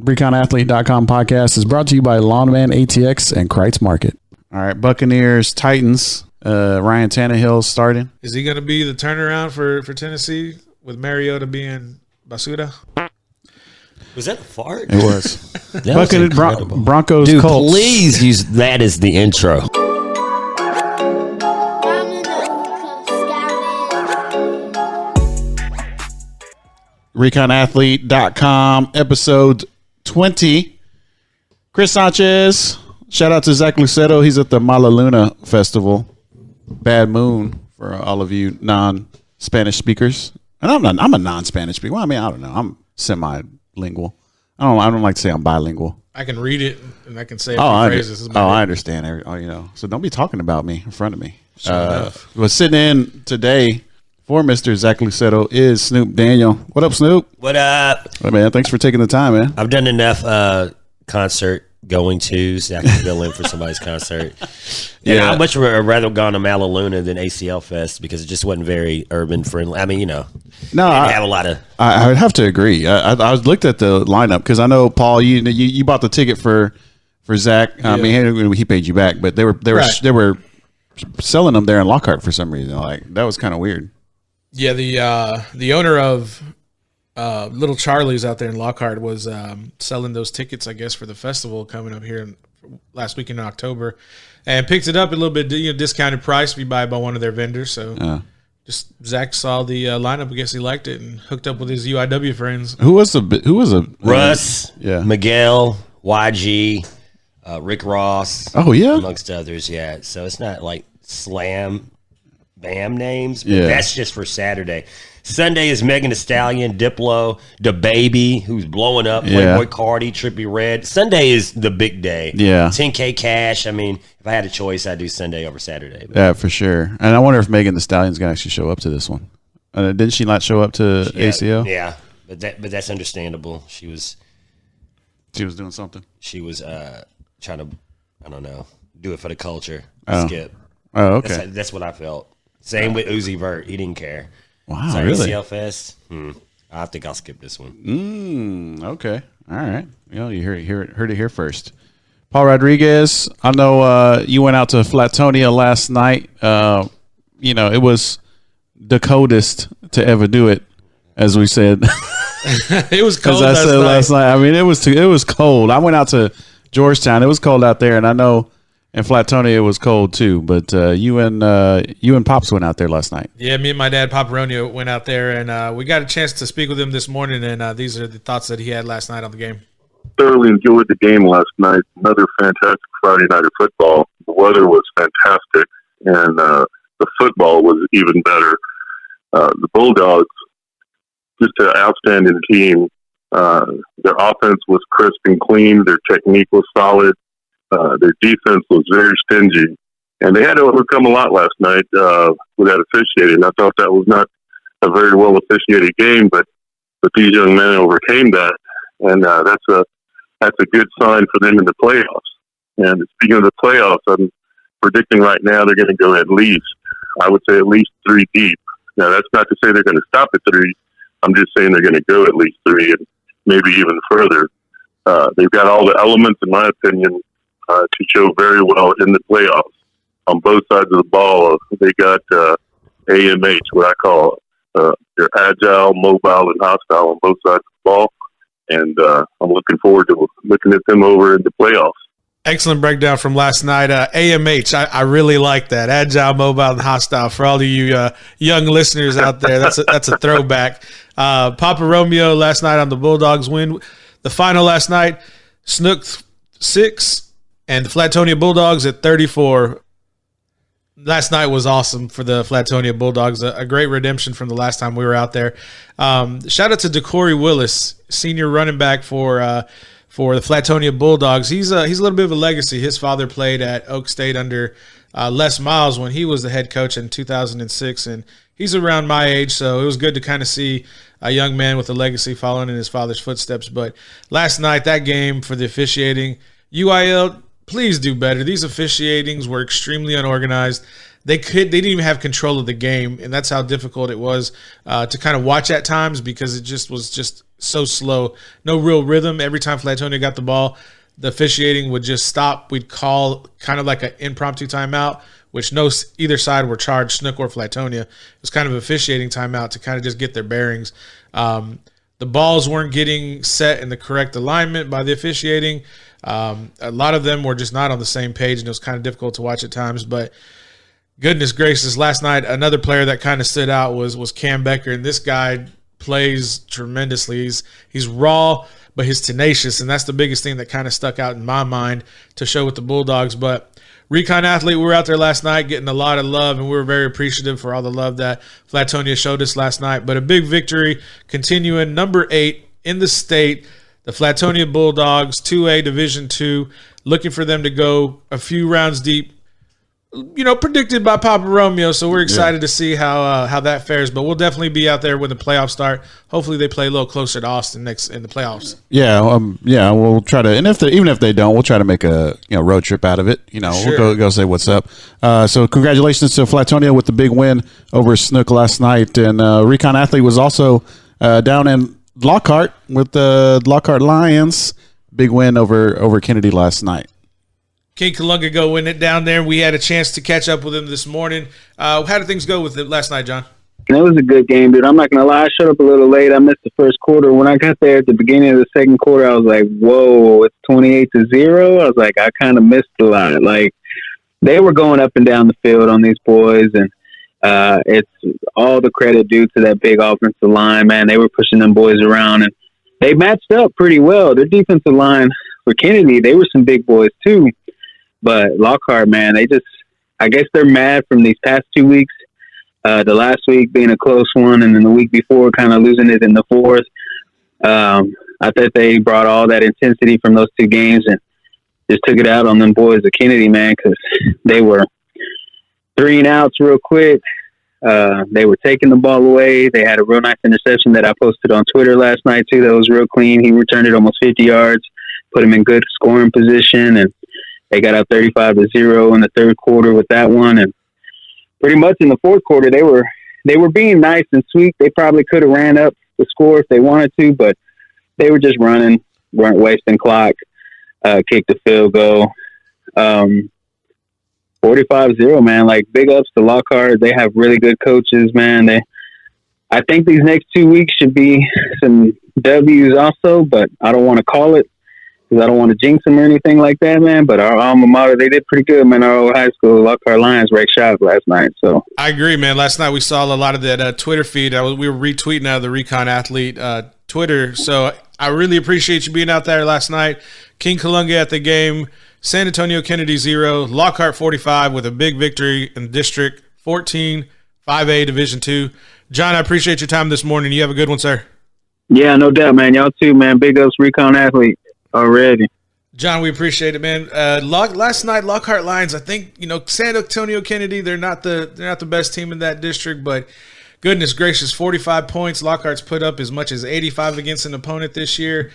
ReconAthlete.com podcast is brought to you by Lawnman ATX and Kreitz Market. All right, Buccaneers, Titans. Ryan Tannehill starting. Is he going to be the turnaround for Tennessee with Mariota being basura? Was that a fart? It was. That was incredible. Broncos, Dude, Colts. please use that as the intro. ReconAthlete.com, episode 20. Chris Sanchez. Shout out to Zach Luceto. He's at the Mala Luna Festival. Bad Moon for all of you non-Spanish speakers. And I'm a non-Spanish speaker. Well, I mean, I don't know. I'm semi-lingual. I don't like to say I'm bilingual. I can read it and I can say a few phrases. I understand. So don't be talking about me in front of me. Was sitting in today for Mr. Zach Luceto is Snupe Daniel. What up, Snoop? What up? Hey, man, thanks for taking the time, man. I've done enough concert going to, so I can fill in for somebody's concert. Yeah, I much rather gone to Malaluna than ACL Fest because it just wasn't very urban friendly. I mean, no, I have a lot of. I would have to agree. I looked at the lineup because I know Paul, you bought the ticket for Zach. Yeah. I mean, he paid you back, but they were selling them there in Lockhart for some reason. Like that was kind of weird. Yeah, the owner of Little Charlie's out there in Lockhart was selling those tickets, I guess, for the festival coming up here last week in October, and picked it up a little bit, discounted price if you buy it by one of their vendors. So just Zach saw the lineup, I guess he liked it, and hooked up with his UIW friends. Who was a Russ, Miguel, YG, Rick Ross. Oh yeah, amongst others. Yeah, so it's not like slam bam names, but that's just for Saturday. Sunday is Megan Thee Stallion, Diplo, DaBaby, who's blowing up, Playboy Cardi, Trippie Redd. Sunday is the big day. Yeah. 10K cash. I mean, if I had a choice, I'd do Sunday over Saturday. But. Yeah, for sure. And I wonder if Megan Thee Stallion's going to actually show up to this one. Didn't she not show up to ACL? Yeah, but that's understandable. She was doing something. She was trying to, I don't know, do it for the culture. Skip. Oh, okay. That's what I felt. Same with Uzi Vert. He didn't care. Wow, so really? ACL Fest. I think I'll skip this one. Okay. All right. You heard it here first. Paul Rodriguez. I know you went out to Flatonia last night. It was the coldest to ever do it, as we said. It was cold. As I said last night. I mean, it was cold. I went out to Georgetown. It was cold out there, and I know. In Flatonia, it was cold too, but you and Pops went out there last night. Yeah, me and my dad, Paparonio, went out there, and we got a chance to speak with him this morning, and these are the thoughts that he had last night on the game. Thoroughly enjoyed the game last night. Another fantastic Friday night of football. The weather was fantastic, and the football was even better. The Bulldogs, just an outstanding team. Their offense was crisp and clean. Their technique was solid. Their defense was very stingy, and they had to overcome a lot last night with that officiating. I thought that was not a very well officiated game, but these young men overcame that, and that's a good sign for them in the playoffs. And speaking of the playoffs, I'm predicting right now they're going to go at least 3 deep. Now that's not to say they're going to stop at 3. I'm just saying they're going to go at least 3 and maybe even further. They've got all the elements, in my opinion, to show very well in the playoffs on both sides of the ball. They got AMH, what I call they're agile, mobile, and hostile on both sides of the ball. And I'm looking forward to looking at them over in the playoffs. Excellent breakdown from last night. AMH, I really like that. Agile, mobile, and hostile. For all of you young listeners out there, that's a throwback. Papa Romeo last night on the Bulldogs win. The final last night, Snook 6 and the Flatonia Bulldogs at 34. Last night was awesome for the Flatonia Bulldogs. A great redemption from the last time we were out there. Shout out to DeCorey Willis, senior running back for the Flatonia Bulldogs. He's a little bit of a legacy. His father played at Oak State under Les Miles when he was the head coach in 2006, and he's around my age, so it was good to kind of see a young man with a legacy following in his father's footsteps. But last night, that game for the officiating, UIL, please do better. These officiatings were extremely unorganized. They didn't even have control of the game, and that's how difficult it was to kind of watch at times because it just was so slow, no real rhythm. Every time Flatonia got the ball, the officiating would just stop. We'd call kind of like an impromptu timeout, which either side were charged, Snook or Flatonia. It was kind of officiating timeout to kind of just get their bearings. The balls weren't getting set in the correct alignment by the officiating. A lot of them were just not on the same page, and it was kind of difficult to watch at times. But goodness gracious, last night another player that kind of stood out was Cam Becker, and this guy plays tremendously. He's raw, but he's tenacious, and that's the biggest thing that kind of stuck out in my mind to show with the Bulldogs. But Recon Athlete, we were out there last night getting a lot of love, and we were very appreciative for all the love that Flatonia showed us last night. But a big victory, continuing number 8 in the state, the Flatonia Bulldogs, 2A Division II, looking for them to go a few rounds deep, predicted by Papa Romeo. So we're excited to see how that fares. But we'll definitely be out there when the playoffs start. Hopefully they play a little closer to Austin next in the playoffs. We'll try to, and even if they don't, we'll try to make a road trip out of it. Sure. We'll go say what's up. So congratulations to Flatonia with the big win over Snook last night, and Recon Athlete was also down in Lockhart with the Lockhart Lions. Big win over Kennedy last night. King Kalunga go win it down there. We had a chance to catch up with him this morning. How did things go with it last night, John? It was a good game, dude. I'm not going to lie. I showed up a little late. I missed the first quarter. When I got there at the beginning of the second quarter, I was like, whoa, it's 28-0. I was like, I kind of missed a lot. Like, they were going up and down the field on these boys, and it's all the credit due to that big offensive line, man. They were pushing them boys around, and they matched up pretty well. Their defensive line for Kennedy, they were some big boys too. But Lockhart, man, I guess they're mad from these past 2 weeks. The last week being a close one, and then the week before kind of losing it in the fourth. I thought they brought all that intensity from those 2 games and just took it out on them boys at Kennedy, man, because they were 3 and outs real quick. They were taking the ball away. They had a real nice interception that I posted on Twitter last night, too. That was real clean. He returned it almost 50 yards, put him in good scoring position, and they got up 35-0 in the third quarter with that one. And pretty much in the fourth quarter, they were being nice and sweet. They probably could have ran up the score if they wanted to, but they were just running, weren't wasting clock, kicked the field goal. 45-0, man. Like, big ups to Lockhart. They have really good coaches, man. I think these next 2 weeks should be some W's also, but I don't want to call it, because I don't want to jinx them or anything like that, man. But our alma mater, they did pretty good, man. Our old high school, Lockhart Lions, ranked shot last night. So I agree, man. Last night we saw a lot of that Twitter feed. We were retweeting out of the Recon Athlete Twitter. So I really appreciate you being out there last night. King Kalunga at the game, San Antonio Kennedy 0, Lockhart 45 with a big victory in District 14, 5A Division II. John, I appreciate your time this morning. You have a good one, sir. Yeah, no doubt, man. Y'all too, man. Big ups, Recon Athlete. Already. John, we appreciate it, man. Last night, Lockhart Lions, I think, San Antonio Kennedy, they're not the best team in that district, but goodness gracious, 45 points. Lockhart's put up as much as 85 against an opponent this year.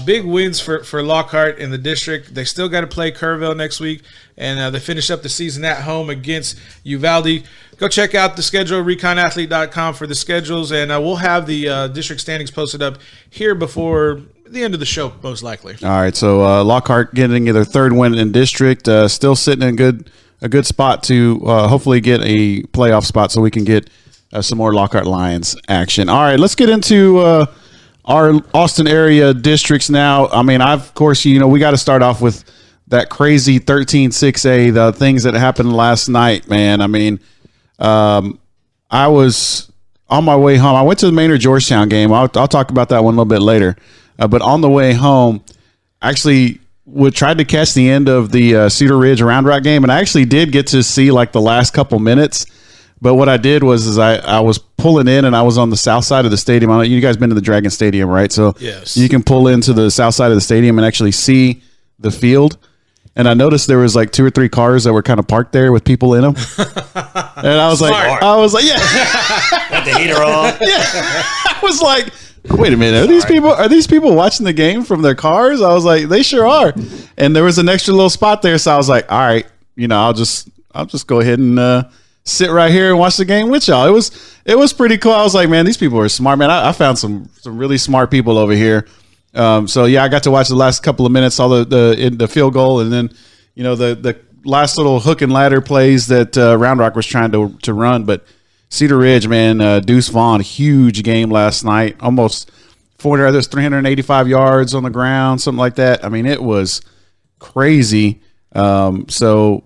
Big wins for Lockhart in the district. They still got to play Kerrville next week, and they finish up the season at home against Uvalde. Go check out the schedule, reconathlete.com for the schedules, and we'll have the district standings posted up here before the end of the show, most likely. All right, so Lockhart getting their 3rd win in district, still sitting in a good spot to hopefully get a playoff spot so we can get some more Lockhart Lions action. All right, let's get into our Austin area districts now. I mean, of course, we got to start off with that crazy 13-6A, the things that happened last night, man. I mean, I was on my way home. I went to the Maynard-Georgetown game. I'll talk about that one a little bit later. But on the way home, I actually tried to catch the end of the Cedar Ridge Round Rock game, and I actually did get to see like the last couple minutes. But what I did was I was pulling in, and I was on the south side of the stadium. You guys been to the Dragon Stadium, right? So yes, you can pull into the south side of the stadium and actually see the field. And I noticed there was like 2 or 3 cars that were kind of parked there with people in them. And I was Smart. yeah. Got the heater on. Yeah. I was like, wait a minute, are these people watching the game from their cars? I was like, they sure are. And there was an extra little spot there, so I was like, all right, I'll just go ahead and sit right here and watch the game with y'all. It was pretty cool. I was like, man, these people are smart, man. I found some really smart people over here. So yeah, I got to watch the last couple of minutes, saw the field goal, and then the last little hook and ladder plays that Round Rock was trying to run. But Cedar Ridge, man, Deuce Vaughn, huge game last night, almost 385 yards on the ground, something like that. I mean, it was crazy. So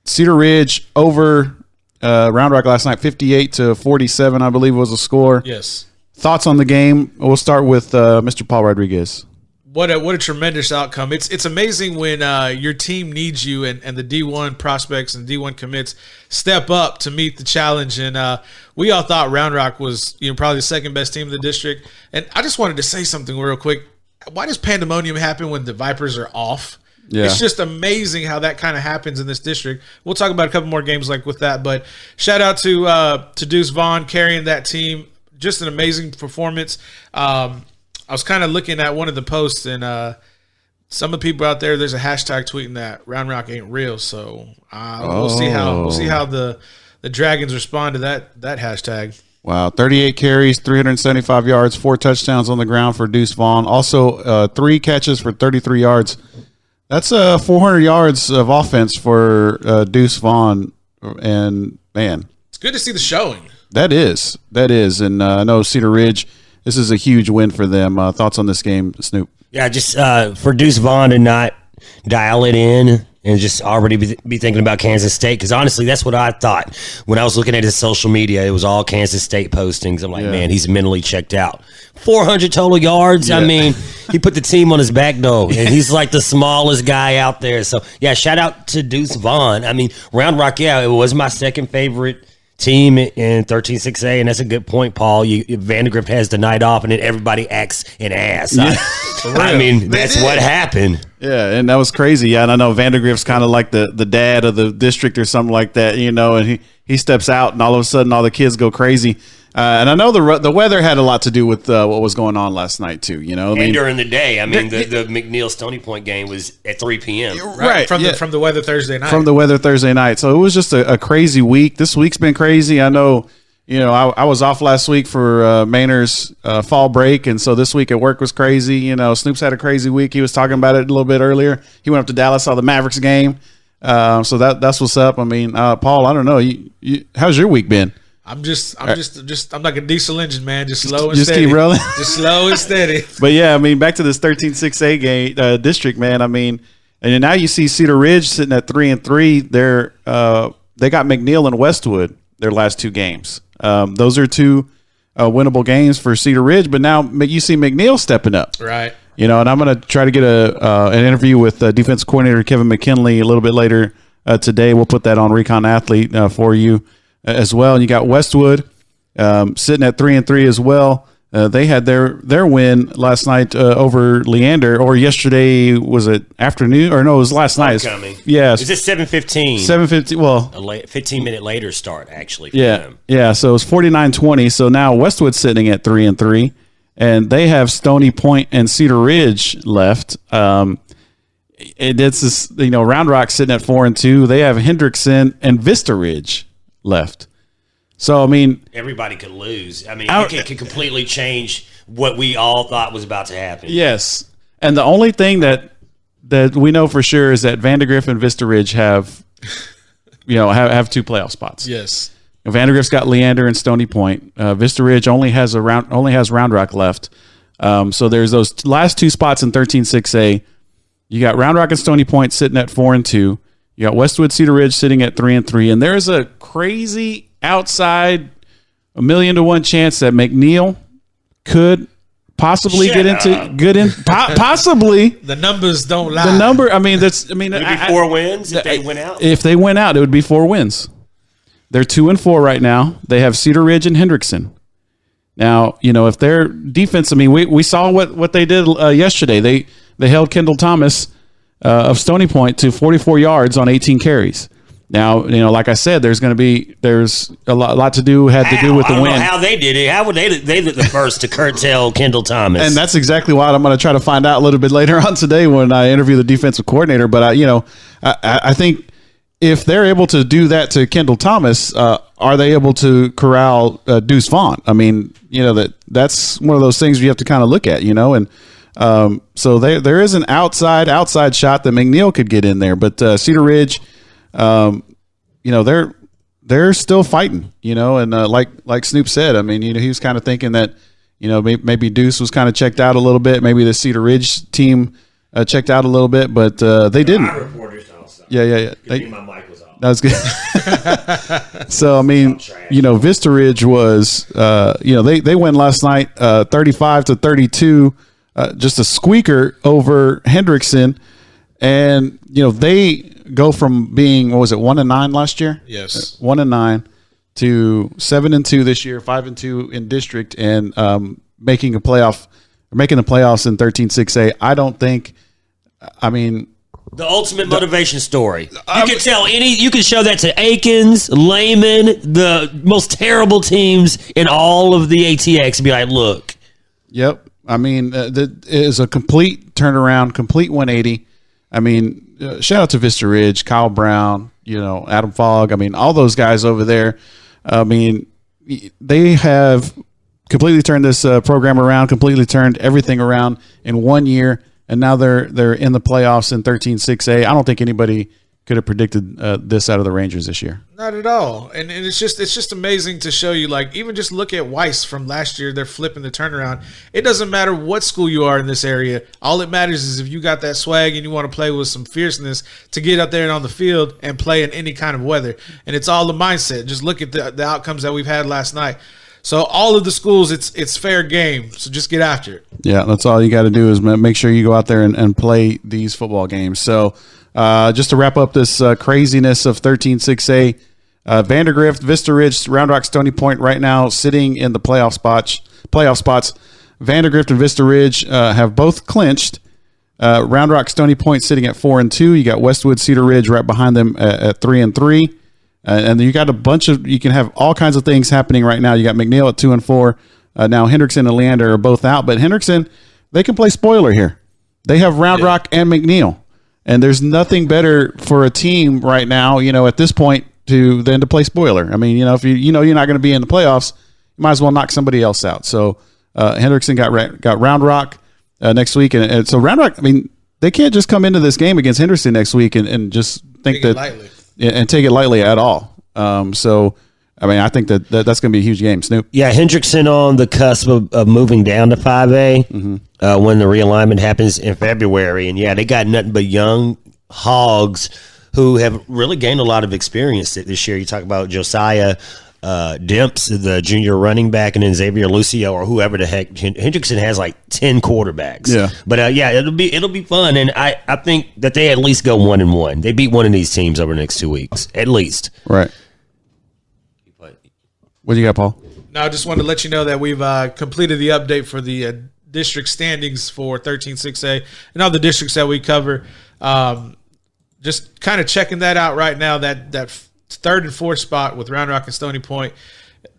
Cedar Ridge over Round Rock last night, 58-47, I believe was the score. Yes. Thoughts on the game? We'll start with Mr. Paul Rodriguez. What a tremendous outcome. It's amazing when your team needs you and the D1 prospects and D1 commits step up to meet the challenge. And we all thought Round Rock was probably the second best team in the district. And I just wanted to say something real quick. Why does pandemonium happen when the Vipers are off? Yeah. It's just amazing how that kind of happens in this district. We'll talk about a couple more games like with that. But shout out to Deuce Vaughn carrying that team. Just an amazing performance. I was kind of looking at one of the posts, and some of the people out there, there's a hashtag tweeting that Round Rock ain't real. So we'll see how the Dragons respond to that hashtag. Wow, 38 carries, 375 yards, 4 touchdowns on the ground for Deuce Vaughn. Also, 3 catches for 33 yards. That's 400 yards of offense for Deuce Vaughn. And man, it's good to see the showing. That is, and I know Cedar Ridge. This is a huge win for them. Thoughts on this game, Snoop? Yeah, just for Deuce Vaughn to not dial it in and just already be thinking about Kansas State, because honestly, that's what I thought. When I was looking at his social media, it was all Kansas State postings. I'm like, man, he's mentally checked out. 400 total yards. Yeah. I mean, he put the team on his back, though, and he's like the smallest guy out there. So, yeah, shout out to Deuce Vaughn. I mean, Round Rock, yeah, it was my second favorite team in 13-6A, and that's a good point, Paul. Vandergrift has the night off, and then everybody acts an ass. Yeah. I mean, that's what happened. Yeah, and that was crazy. Yeah, and I know Vandergrift's kind of like the dad of the district or something like that, and he steps out, and all of a sudden all the kids go crazy. And I know the weather had a lot to do with what was going on last night too. And during the day, I mean, the McNeil Stony Point game was at 3 p.m. Right from the weather Thursday night. From the weather Thursday night, so it was just a crazy week. This week's been crazy. I know. I was off last week for Maynard's fall break, and so this week at work was crazy. Snoop's had a crazy week. He was talking about it a little bit earlier. He went up to Dallas, saw the Mavericks game. So that's what's up. I mean, Paul, I don't know. How's your week been? I'm like a diesel engine, man. Just slow and steady. Keep rolling. Just slow and steady. But yeah, I mean, back to this 13-6A game district, man. I mean, and now you see Cedar Ridge sitting at 3-3. They got McNeil and Westwood their last 2 games. Those are 2 winnable games for Cedar Ridge. But now you see McNeil stepping up, right? And I'm going to try to get an interview with defense coordinator Kevin McKinley a little bit later today. We'll put that on Recon Athlete for you as well. And you got Westwood sitting at 3-3 as well. They had their win last night over Leander, or yesterday, was it afternoon? Or no, it was last night. Yeah. Is it 7:15? 7:15. Well, a 15-minute later start, actually. Yeah. Them. Yeah. So it's 49-20. So now Westwood's sitting at 3-3, and they have Stony Point and Cedar Ridge left. It's this, Round Rock sitting at 4-2. They have Hendrickson and Vista Ridge left. So, I mean, everybody could lose. I mean, it could completely change what we all thought was about to happen. Yes. And the only thing that we know for sure is that Vandergrift and Vista Ridge have 2 playoff spots. Yes. Vandergrift's got Leander and Stony Point. Vista Ridge only has Round Rock left. So there's those last 2 spots in 13-6A. You got Round Rock and Stony Point sitting at 4-2. You got Westwood, Cedar Ridge sitting at 3-3, and there's a crazy outside 1,000,000 to 1 chance that McNeil could possibly possibly. The numbers don't lie. The number, I mean, would it be 4 wins if they went out? If they went out, it would be 4 wins. They're 2-4 right now. They have Cedar Ridge and Hendrickson. Now, if their defense, I mean, we saw what they did yesterday. They held Kendall Thomas of Stony Point to 44 yards on 18 carries. Now, like I said, there's a lot to do with the win. I don't know how they did it. How would they did the first to curtail Kendall Thomas? And that's exactly what I'm going to try to find out a little bit later on today when I interview the defensive coordinator. But I think if they're able to do that to Kendall Thomas, are they able to corral Deuce Vaughn? I mean, that's one of those things you have to kind of look at, and so there is an outside shot that McNeil could get in there, but Cedar Ridge, they're still fighting, and like Snoop said, I mean, he was kind of thinking that, maybe Deuce was kind of checked out a little bit, maybe the Cedar Ridge team checked out a little bit, but they didn't. Our reporters also. Yeah. My mic was off. That was good. So I mean, Vista Ridge was, they win last night, 35-32, just a squeaker over Hendrickson, and they go from being 1-9 last year, Yes, 1-9 to 7-2 this year, 5-2 in district, and making the playoffs in 13-6A. I don't think. I mean, the ultimate motivation story. You can show that to Aikens, Lehman, the most terrible teams in all of the ATX, and be like, look. Yep. I mean, that is a complete turnaround, complete 180. I mean, shout out to Vista Ridge, Kyle Brown, Adam Fogg. I mean, all those guys over there. I mean, they have completely turned this program around, completely turned everything around in 1 year, and now they're in the playoffs in 13-6A. I don't think anybody could have predicted this out of the Rangers this year. not at all. And it's just amazing to show you, like, even just look at Weiss from last year. They're flipping the turnaround. It doesn't matter what school you are in this area. All it matters is if you got that swag and you want to play with some fierceness to get up there and on the field and play in any kind of weather. And it's all the mindset. Just look at the outcomes that we've had last night. So all of the schools, it's fair game. So just get after it. Yeah, that's all you got to do is make sure you go out there and play these football games. So just to wrap up this craziness of 13-6A, Vandergrift, Vista Ridge, Round Rock, Stony Point right now sitting in the playoff spots. Vandergrift and Vista Ridge have both clinched. Round Rock, Stony Point sitting at 4-2. You got Westwood, Cedar Ridge right behind them at 3-3. And you got a bunch of, you can have all kinds of things happening right now. You got McNeil at 2-4. Now Hendrickson and Leander are both out, but Hendrickson, they can play spoiler here. They have Round Rock and McNeil, and there's nothing better for a team right now, at this point than to play spoiler. I mean, if you're not going to be in the playoffs, you might as well knock somebody else out. So Hendrickson got Round Rock next week, and so Round Rock, I mean, they can't just come into this game against Henderson next week and just think that lightly. And take it lightly at all. So, I mean, I think that's going to be a huge game. Snoop? Yeah, Hendrickson on the cusp of moving down to 5A when the realignment happens in February. And, yeah, they got nothing but young hogs who have really gained a lot of experience this year. You talk about Josiah Demps, the junior running back, and then Xavier Lucio or whoever the heck. Hendrickson has like 10 quarterbacks. Yeah, but it'll be fun, and I think that they at least go 1-1. They beat one of these teams over the next 2 weeks, at least. Right. What do you got, Paul? No, I just wanted to let you know that we've completed the update for the district standings for 13-6A and all the districts that we cover. Just kind of checking that out right now. That third and fourth spot with Round Rock and Stony Point,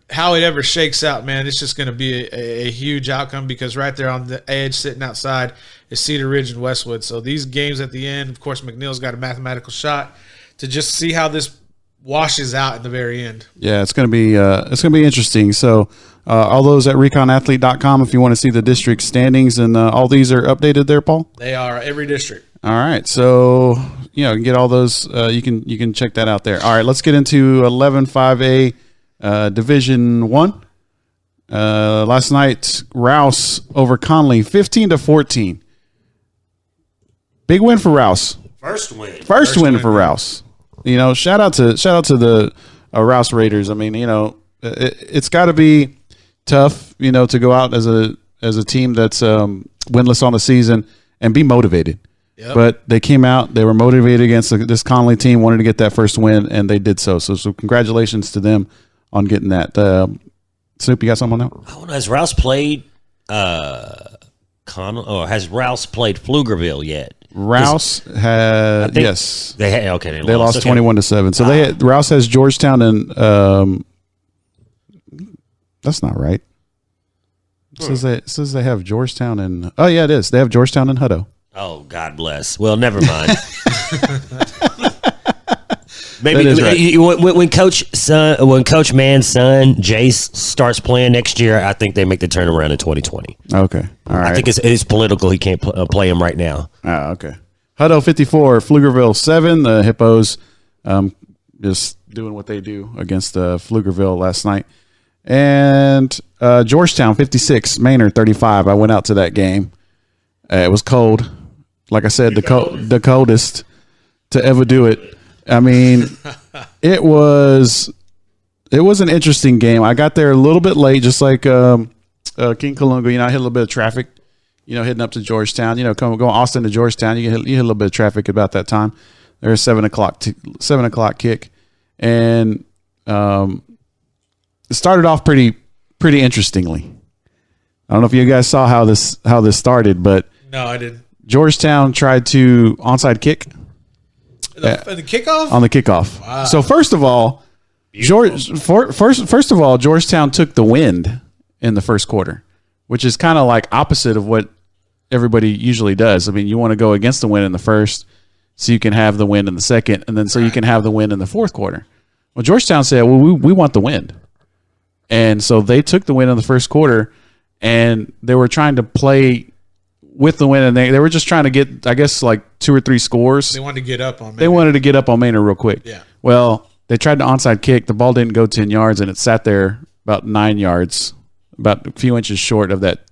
how it ever shakes out, man, it's just going to be a huge outcome because right there on the edge sitting outside is Cedar Ridge and Westwood. So these games at the end, of course, McNeil's got a mathematical shot to just see how this washes out at the very end. Yeah, it's going to be interesting. So all those at reconathlete.com if you want to see the district standings, and all these are updated there, Paul? They are, every district. All right, so you can get all those. You can check that out there. All right, let's get into 11-5A Division 1. Last night, Rouse over Conley, 15-14. Big win for Rouse. First win for Rouse. Shout out to the Rouse Raiders. I mean, it's got to be tough, to go out as a team that's winless on the season and be motivated. Yep. But they came out, they were motivated against this Conley team, wanted to get that first win, and they did so. So congratulations to them on getting that. Snoop, you got something on that? I don't know, has Rouse played has Rouse played Pflugerville yet? Rouse had, yes. They lost 21-7. So Rouse has Georgetown and that's not right. It says they have Georgetown and it is. They have Georgetown and Hutto. Oh, God bless. Well, never mind. Maybe That is right. when Coach Mann's son Jace starts playing next year, I think they make the turnaround in 2020. Okay. All right. I think it is political. He can't play him right now. Oh, okay. Hutto 54, Pflugerville 7. The Hippos just doing what they do against Pflugerville last night. And Georgetown 56, Maynard 35. I went out to that game. It was cold. Like I said, the coldest to ever do it. I mean, it was an interesting game. I got there a little bit late, just like King Kalunga. I hit a little bit of traffic, heading up to Georgetown. Going Austin to Georgetown, you hit a little bit of traffic about that time. There's 7 o'clock kick, and it started off pretty interestingly. I don't know if you guys saw how this started, but no, I didn't. Georgetown tried to onside kick. The kickoff? On the kickoff. Wow. So first of all, Georgetown took the wind in the first quarter, which is kind of like opposite of what everybody usually does. I mean, you want to go against the wind in the first so you can have the wind in the second, and then so you can have the wind in the fourth quarter. Well, Georgetown said, well, we want the wind. And so they took the wind in the first quarter, and they were trying to play with the win, and they were just trying to get, I guess, like 2 or 3 scores. They wanted to get up on Maynard. They wanted to get up on Maynard real quick. Yeah. Well, they tried to onside kick. The ball didn't go 10 yards, and it sat there about 9 yards, about a few inches short of that,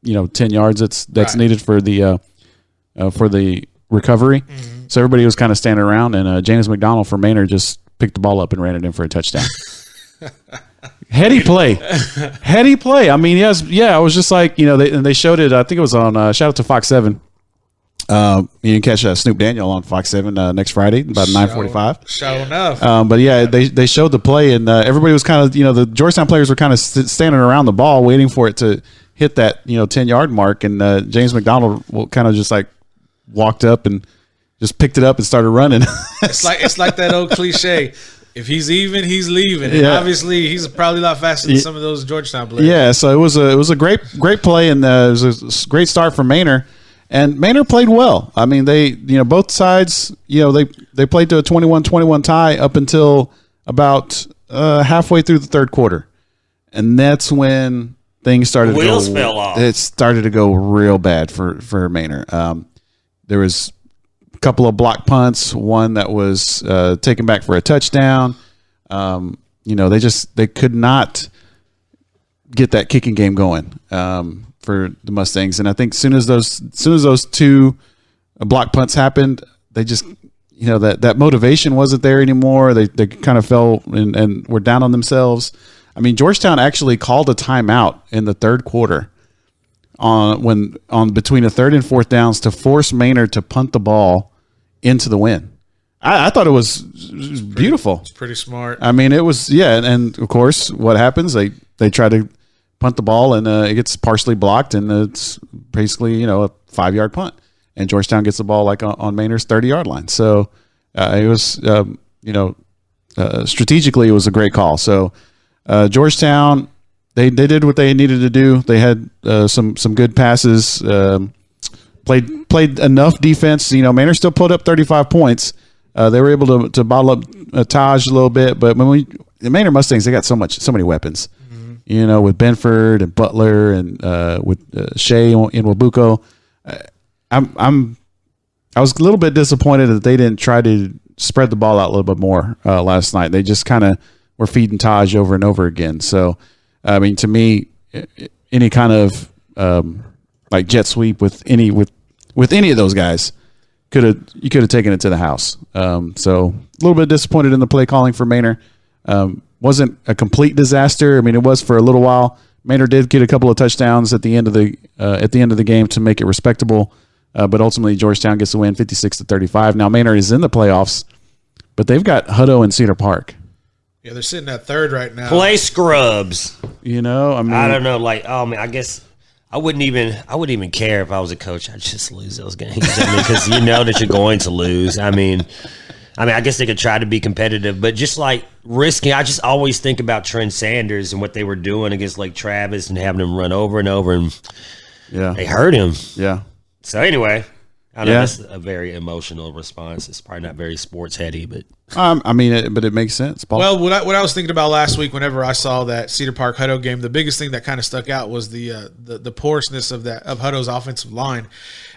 10 yards that's needed for the recovery. Mm-hmm. So everybody was kind of standing around, and James McDonald from Maynard just picked the ball up and ran it in for a touchdown. Heady play. I mean, yes, yeah. I was just like, they showed it. I think it was on. Shout out to Fox 7. You can catch Snupe Daniel on Fox 7 next Friday about 9:45. Show enough. But yeah, they showed the play, and everybody was kind of, the Georgetown players were kind of standing around the ball, waiting for it to hit that 10-yard mark, and James McDonald kind of just like walked up and just picked it up and started running. It's like that old cliche. If he's even, he's leaving. And obviously, he's probably a lot faster than some of those Georgetown players. Yeah, so it was a great play, and it was a great start for Maynard. And Maynard played well. I mean, they both sides they played to a 21-21 tie up until about halfway through the third quarter, and that's when things started. Wheels fell off. It started to go real bad for Maynard. There was couple of block punts, one that was taken back for a touchdown. They could not get that kicking game going for the Mustangs, and I think as soon as those 2 block punts happened, they just that motivation wasn't there anymore. They kind of fell and were down on themselves. I mean, Georgetown actually called a timeout in the third quarter on between a third and fourth downs to force Maynard to punt the ball into the wind. I thought it was beautiful. It's pretty smart. I mean, it was, and of course, what happens? They try to punt the ball, and it gets partially blocked, and it's basically a 5-yard punt, and Georgetown gets the ball like on Maynard's 30-yard line. So it was strategically it was a great call. So Georgetown. They did what they needed to do. They had some good passes. Played enough defense. Maynard still put up 35 points. They were able to bottle up Taj a little bit, but when the Maynard Mustangs, they got so many weapons. Mm-hmm. With Benford and Butler and with Shea in Wabuko. I was a little bit disappointed that they didn't try to spread the ball out a little bit more last night. They just kind of were feeding Taj over and over again. So. I mean, to me, any kind of like jet sweep with any of those guys you could have taken it to the house. So a little bit disappointed in the play calling for Maynard. Wasn't a complete disaster. I mean, it was for a little while. Maynard did get a couple of touchdowns at the end of the game to make it respectable, but ultimately Georgetown gets the win, 56-35. Now Maynard is in the playoffs, but they've got Hutto and Cedar Park. Yeah, they're sitting at third right now. Play scrubs. I mean, I don't know. Like, I guess I wouldn't even care if I was a coach. I'd just lose those games. Because that you're going to lose. I mean, I guess they could try to be competitive, but just like risking. I just always think about Trent Sanders and what they were doing against Lake Travis and having him run over and over, and they hurt him. Yeah. So anyway, I know that's a very emotional response. It's probably not very sports heady, but but it makes sense, Paul. Well, what I was thinking about last week, whenever I saw that Cedar Park Hutto game, the biggest thing that kind of stuck out was the porousness of Hutto's offensive line,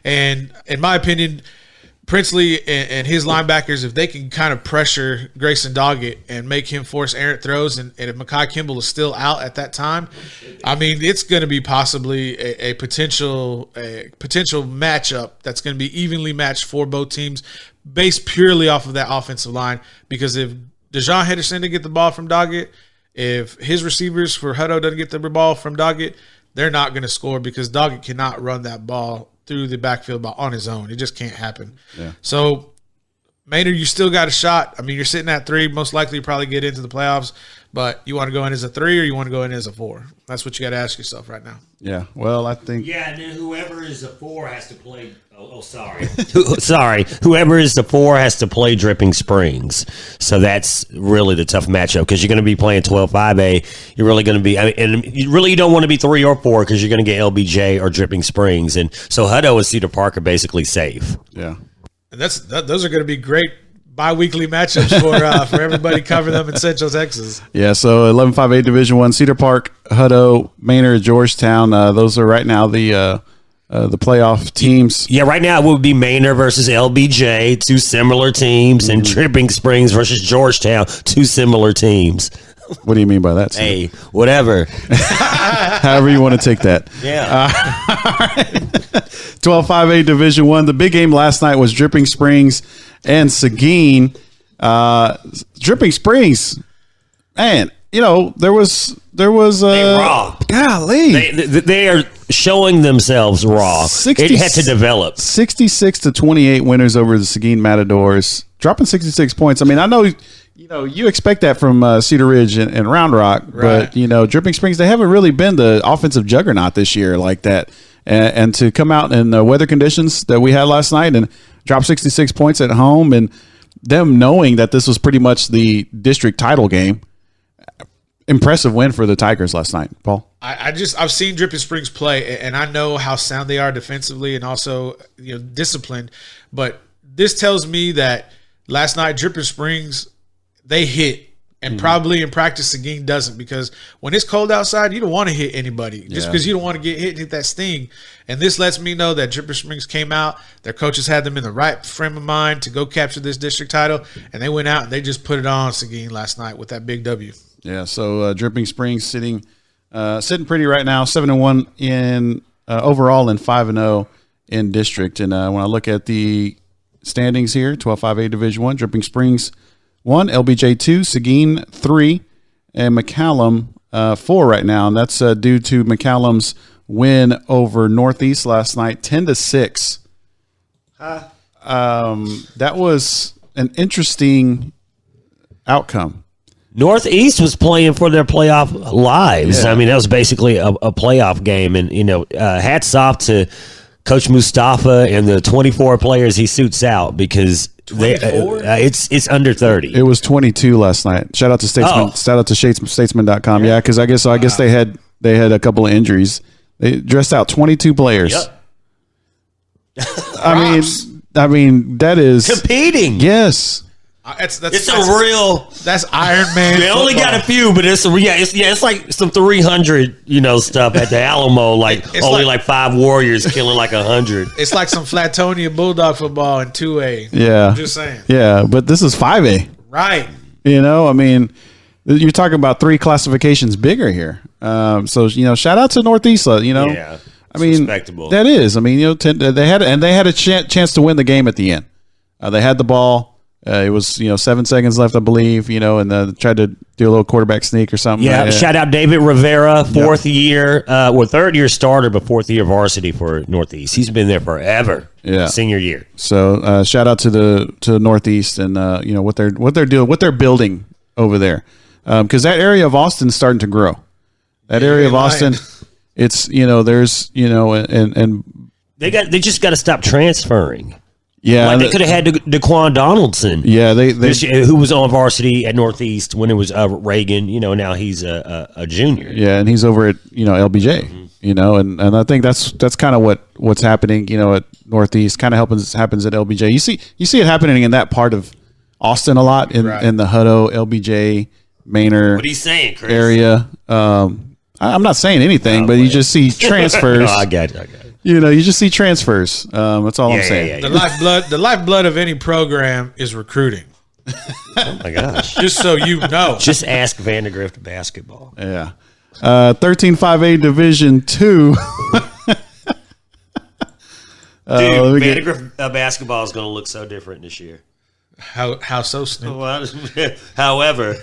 and in my opinion, Princely and his linebackers, if they can kind of pressure Grayson Doggett and make him force errant throws, and if Mekhi Kimball is still out at that time, I mean, it's going to be possibly a potential matchup that's going to be evenly matched for both teams based purely off of that offensive line. Because if Dejon Henderson didn't get the ball from Doggett, if his receivers for Hutto doesn't get the ball from Doggett, they're not going to score because Doggett cannot run that ball through the backfield on his own. It just can't happen. Yeah. So, Maynard, you still got a shot. I mean, you're sitting at 3. Most likely you probably get into the playoffs, but you want to go in as a 3 or you want to go in as a 4? That's what you got to ask yourself right now. Yeah. Well, I think. Yeah, and then whoever is a 4 has to play. Sorry. Whoever is the 4 has to play Dripping Springs. So that's really the tough matchup because you're going to be playing 12-5A. You're really going to be, and you don't want to be 3 or 4 because you're going to get LBJ or Dripping Springs. And so Hutto and Cedar Park are basically safe. Yeah. And those are going to be great bi-weekly matchups for everybody covering them in Central Texas. Yeah, so 11-5A Division I, Cedar Park, Hutto, Maynard, Georgetown. Those are right now the playoff teams. Yeah, right now it would be Maynard versus LBJ, 2 similar teams, and Dripping Springs versus Georgetown, 2 similar teams. What do you mean by that, Sam? Hey, whatever. However you want to take that. Yeah. 12-5A Division I. The big game last night was Dripping Springs and Seguin. Dripping Springs, man, there was they raw. Golly. They are showing themselves raw. It had to develop. 66-28 winners over the Seguin Matadors, dropping 66 points. I mean, I know you expect that from Cedar Ridge and Round Rock, right. But Dripping Springs, they haven't really been the offensive juggernaut this year like that. And to come out in the weather conditions that we had last night and drop 66 points at home, and them knowing that this was pretty much the district title game. Impressive win for the Tigers last night, Paul. I've seen Dripping Springs play, and I know how sound they are defensively and also disciplined. But this tells me that last night Dripping Springs, they hit, and probably in practice Seguin doesn't, because when it's cold outside, you don't want to hit anybody just because you don't want to get hit and hit that sting. And this lets me know that Dripping Springs came out, their coaches had them in the right frame of mind to go capture this district title, and they went out and they just put it on Seguin last night with that big W. Yeah, so Dripping Springs sitting pretty right now, 7-1 in overall and 5-0 in district. And when I look at the standings here, 12-5A Division I, Dripping Springs 1, LBJ 2, Seguin 3, and McCallum 4 right now. And that's due to McCallum's win over Northeast last night, 10-6. That was an interesting outcome. Northeast was playing for their playoff lives. Yeah. I mean, that was basically a playoff game. And, hats off to Coach Mustafa and the 24 players he suits out, because it's under 30. It was 22 last night. Shout out to Statesman. Oh. Shout out to Statesman.com. Yeah, because I guess they had a couple of injuries. They dressed out 22 players. Yep. I mean that is competing. Yes. That's Iron Man. They only got a few, but it's like some 300 stuff at the Alamo, like 5 Warriors killing like 100. It's like some Flatonia Bulldog football in 2A. Yeah, I'm just saying. Yeah, but this is 5A, right? You're talking about 3 classifications bigger here. So shout out to Northeast. Yeah, respectable. That is. They had a chance to win the game at the end. They had the ball. It was 7 seconds left, I believe. And tried to do a little quarterback sneak or something. Yeah. Shout out David Rivera, 4th year, 3rd year starter, but 4th year varsity for Northeast. He's been there forever. Yeah, senior year. So shout out to Northeast and what they're doing, what they're building over there, because that area of Austin's starting to grow. That area of Austin, it's there's and they just got to stop transferring. Yeah, Like they could have had DeQuan Donaldson. Yeah, who was on varsity at Northeast when it was Reagan. Now he's a junior. Yeah, and he's over at LBJ. And I think that's kind of what's happening. At Northeast, kind of happens at LBJ. You see it happening in that part of Austin a lot in the Hutto, LBJ, Manor. What are you saying, Chris? Area. I'm not saying anything, but you just see transfers. I got it. You just see transfers. That's all I'm saying. The lifeblood of any program is recruiting. Oh my gosh! Just so you know. Just ask Vandergrift basketball. Yeah. 13-5A Division 2. Dude, Vandergrift basketball is going to look so different this year. How so, Snoop? However,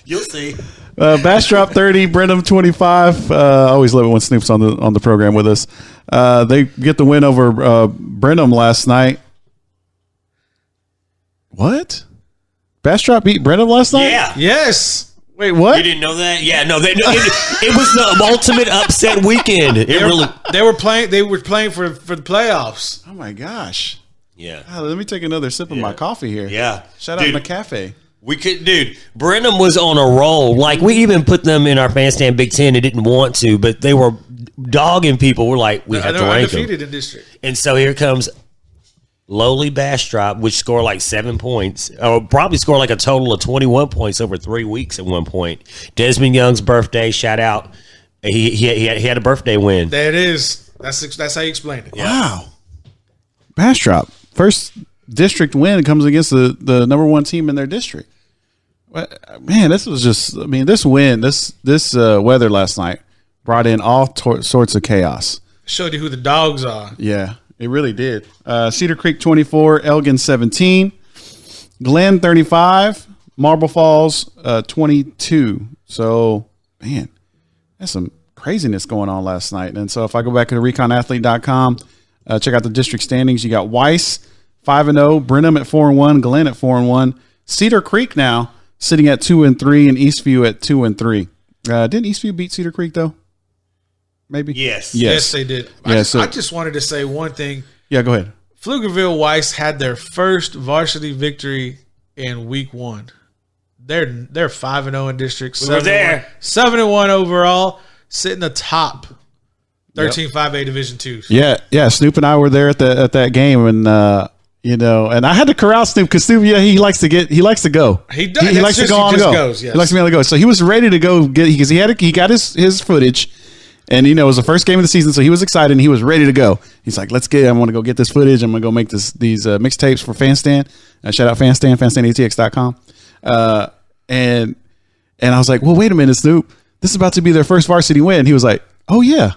you'll see. Bastrop 30, Brenham 25. I always love it when Snoop's on the program with us. They get the win over Brenham last night. What? Bastrop beat Brenham last night? Yeah. Yes. Wait, what? You didn't know that? Yeah, no. It was the ultimate upset weekend. They were playing for the playoffs. Oh my gosh. Yeah. Let me take another sip of my coffee here. Yeah. Shout out to my cafe. Brenham was on a roll. Like, we even put them in our fan stand Big Ten. They didn't want to, but they were dogging people. We're like, we have to rank them. Undefeated in district. And so here comes lowly Bastrop, which scored like 7 points, or probably scored like a total of 21 points over 3 weeks at one point. Desmond Young's birthday, shout out. He had a birthday win. There it is. That's how you explain it. Yeah. Wow. Bastrop, first district win comes against the number one team in their district. Man, this was just, this win, this weather last night brought in all sorts of chaos. Showed you who the dogs are. Yeah, it really did. Cedar Creek 24, Elgin 17, Glen 35, Marble Falls 22. So, man, that's some craziness going on last night. And so if I go back to reconathlete.com, check out the district standings. You got Weiss 5-0, Brenham at 4-1, Glen at 4-1, Cedar Creek now sitting at 2-3, and Eastview at 2-3. Didn't Eastview beat Cedar Creek though? Maybe. Yes, they did. Yeah, I just wanted to say one thing. Yeah, go ahead. Pflugerville Weiss had their first varsity victory in week 1. They're 5-0 in district. We were there. 7-1 overall, sitting atop 13-5A Division 2. Yeah. Snoop and I were there at that game, and and I had to corral Snoop because Snoop, he likes to go. He does. He likes to go on the go. Goes, yes. He likes to be on the go. So he was ready to go get because he got his footage, and it was the first game of the season, so he was excited and he was ready to go. He's like, I'm going to go get this footage. I'm going to go make these mixtapes for FanStan. Shout out FanStan, FanStanATX.com. And I was like, well, wait a minute, Snoop. This is about to be their first varsity win. He was like, oh yeah.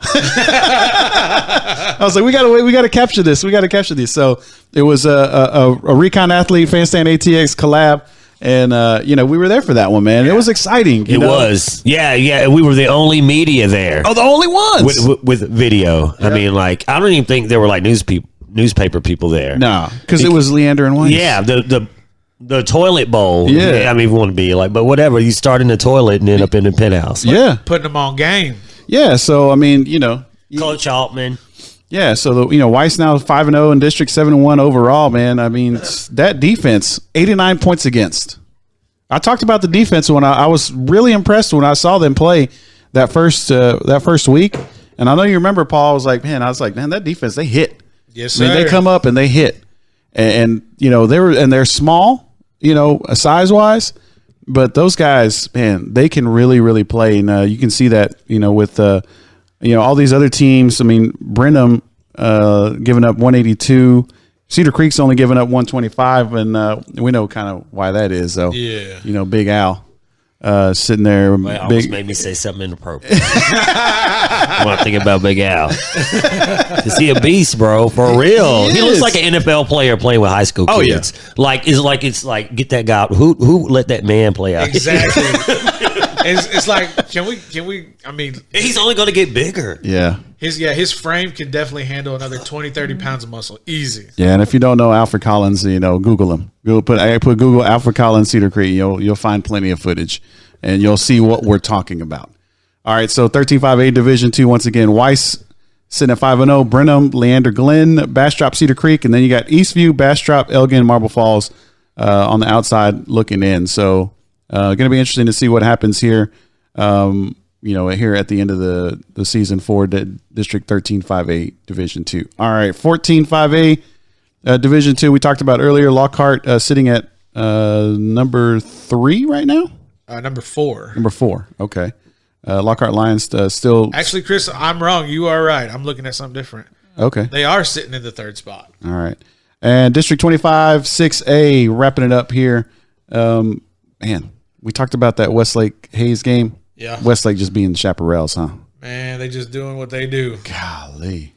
I was like, we gotta capture this. We gotta capture these. So it was a Recon Athlete FanStan ATX collab, and we were there for that one, man. It was exciting. It was. Yeah. We were the only media there. Oh, the only ones with video. Yep. I mean, like, I don't even think there were like newspaper people there. No, because it was Leander and Weiss. Yeah, the toilet bowl. Yeah. I mean, you want to be like, but whatever. You start in the toilet and end up in the penthouse. Yeah. Putting them on game. Yeah. So, Coach Altman. Yeah. So, Weiss now 5-0 in district, 7-1 overall, man. I mean, that defense, 89 points against. I talked about the defense when I was really impressed when I saw them play that first week. And I know you remember, Paul, I was like, man, that defense, they hit. Yes, sir. I mean, they come up and they hit. And they're small, size wise, but those guys, man, they can really, really play. And you can see that, with all these other teams. I mean, Brenham giving up 182, Cedar Creek's only giving up 125, and we know kind of why that is. So, Big Al sitting there. Well, almost made me say something inappropriate. When I'm thinking about Big Al. Is he a beast, bro? For real. He looks like an NFL player playing with high school kids. Oh, yeah. It's like get that guy. Who let that man play out? Exactly. It's like, can we? I mean, he's only going to get bigger. Yeah. His frame can definitely handle another 20, 30 pounds of muscle. Easy. Yeah, and if you don't know Alfred Collins, Google him. Put Google Alfred Collins Cedar Creek. You'll find plenty of footage, and you'll see what we're talking about. All right, so 13-5A Division 2 once again. Weiss sitting at 5-0. Brenham, Leander Glen, Bastrop, Cedar Creek, and then you got Eastview, Bastrop, Elgin, Marble Falls on the outside looking in. So going to be interesting to see what happens here. Here at the end of the season for District 13 5A Division 2. All right, 14 5A Division 2. We talked about earlier. Lockhart sitting at number 3 right now. Number 4. Number 4. Okay. Lockhart Lions still. Actually, Chris, I'm wrong. You are right. I'm looking at something different. Okay. They are sitting in the 3rd spot. All right. And District 25 6A wrapping it up here. Man, we talked about that Westlake Hayes game. Yeah. Westlake just being chaparrals, huh? Man, they just doing what they do. Golly.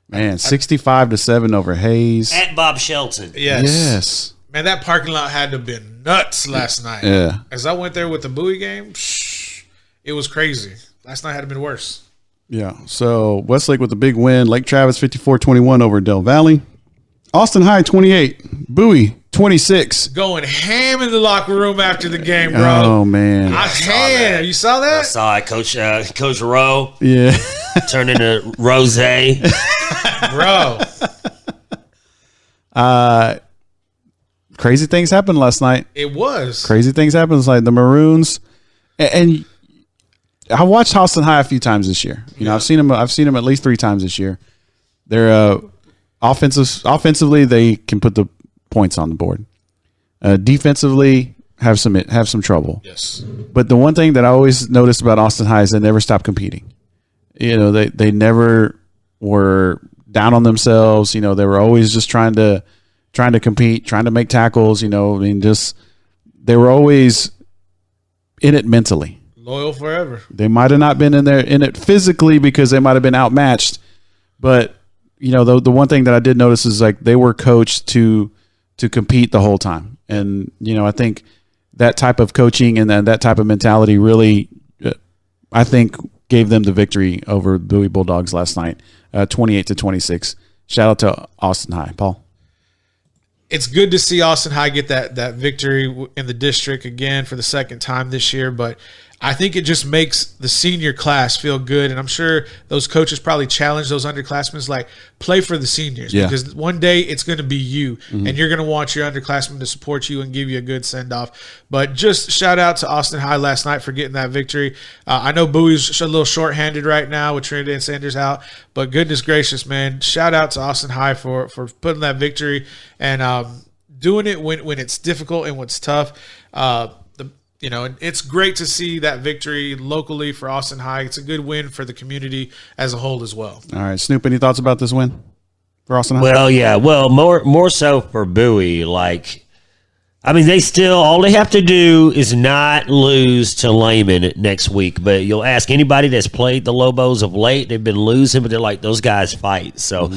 Man, 65-7 over Hayes. At Bob Shelton. Yes. Man, that parking lot had to have been nuts last night. Yeah. As I went there with the Bowie game, it was crazy. Last night had to been worse. Yeah. So Westlake with a big win. Lake Travis 54-21 over Del Valley. Austin High 28. Bowie 26. Going ham in the locker room after the game, bro. Oh man. You saw that? I saw it, Coach Rowe. Yeah. Turned into Rosé. Bro. Crazy things happened last night. It was. Crazy things happened last night. The Maroons and I watched Austin High a few times this year. You know, I've seen them at least 3 times this year. They're offensively they can put the points on the board. Defensively have some trouble. Yes. But the one thing that I always noticed about Austin High is they never stopped competing. You know, they never were down on themselves. You know, they were always just trying to compete, trying to make tackles. You know, I mean, just they were always in it mentally. Loyal forever. They might have not been in it physically because they might have been outmatched, but you know, the one thing that I did notice is like they were coached to compete the whole time, and you know, I think that type of coaching and that type of mentality really, I think, gave them the victory over Bowie Bulldogs last night, 28-26. Shout out to Austin High, Paul. It's good to see Austin High get that victory in the district again for the 2nd time this year, but I think it just makes the senior class feel good, and I'm sure those coaches probably challenge those underclassmen, like, play for the seniors, because one day it's going to be you, and you're going to want your underclassmen to support you and give you a good send-off. But just shout out to Austin High last night for getting that victory. I know Bowie's a little shorthanded right now with Trinidad and Sanders out, but goodness gracious, man, shout out to Austin High for putting that victory and doing it when it's difficult and when it's tough. And it's great to see that victory locally for Austin High. It's a good win for the community as a whole as well. All right, Snoop, any thoughts about this win for Austin High? Well, yeah. Well, more so for Bowie. They still, all they have to do is not lose to Lehman next week. But you'll ask anybody that's played the Lobos of late, they've been losing, but they're like, those guys fight. So,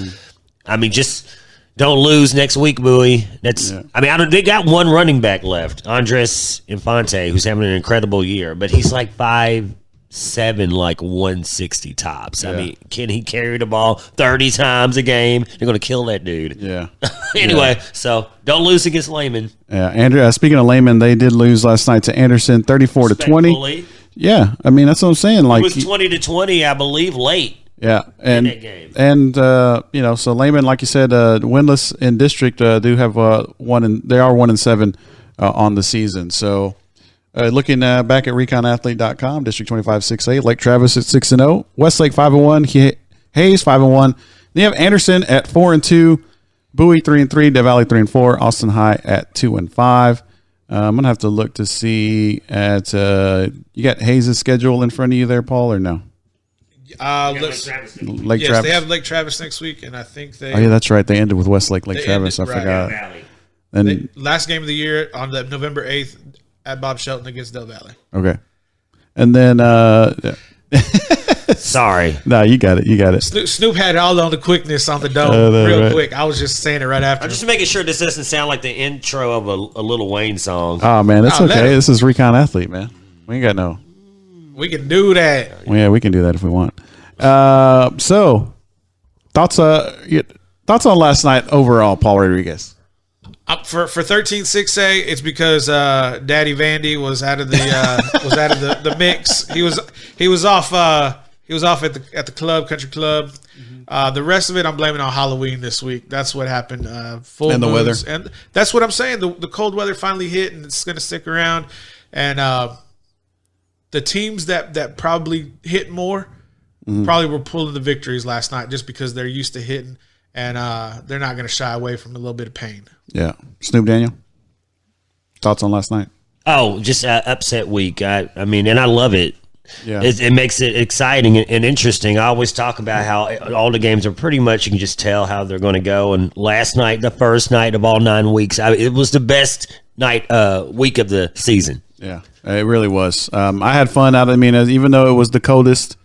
just don't lose next week, Bowie. They got one running back left, Andres Infante, who's having an incredible year, but he's like 5'7", like 160 tops. Yeah. I mean, can he carry the ball 30 times a game? They're going to kill that dude. Yeah. Anyway, so don't lose against Lehman. Yeah, Andrew. Speaking of Lehman, they did lose last night to Anderson, 34-20. Yeah, I mean that's what I'm saying. Like it was 20-20, I believe, late. Yeah, and that game. So Lehman, like you said, winless in district, do have they are 1-7 on the season. So looking back at ReconAthlete.com, District 25 6A, Lake Travis at 6-0, Westlake 5-1, Hayes 5-1. Then you have Anderson at 4-2, Bowie 3-3, Del Valley 3-4, Austin High at 2-5. I'm gonna have to look to see at you got Hayes' schedule in front of you there, Paul, or no? Lake Travis. They have Lake Travis next week, and I think they. Oh yeah, that's right. They ended with Westlake Lake Travis. I forgot. And last game of the year on the November 8th at Bob Shelton against Del Valley. Okay, and then sorry, no, you got it. Snoop had all on the quickness on the dome, real quick. I was just saying it right after. I'm just making sure this doesn't sound like the intro of a Lil Wayne song. Oh man, it's okay. This is Recon Athlete, man. We ain't got no. We can do that. Yeah, we can do that if we want. So, thoughts on last night overall, Paul Rodriguez? For 13-6A, it's because Daddy Vandy was out of the mix. He was off He was off at the club, country club. The rest of it, I'm blaming on Halloween this week. That's what happened. Full and the moons. weather. And that's what I'm saying. The cold weather finally hit, and it's going to stick around. And the teams that probably hit more probably were pulling the victories last night just because they're used to hitting, and they're not going to shy away from a little bit of pain. Yeah. Snupe Daniel, thoughts on last night? Oh, just upset week. I mean, and I love it. Yeah. It makes it exciting and interesting. I always talk about how all the games are pretty much, you can just tell how they're going to go. And last night, the first night of all 9 weeks, it was the best week of the season. Yeah, it really was. I had fun out. I mean, even though it was the coldest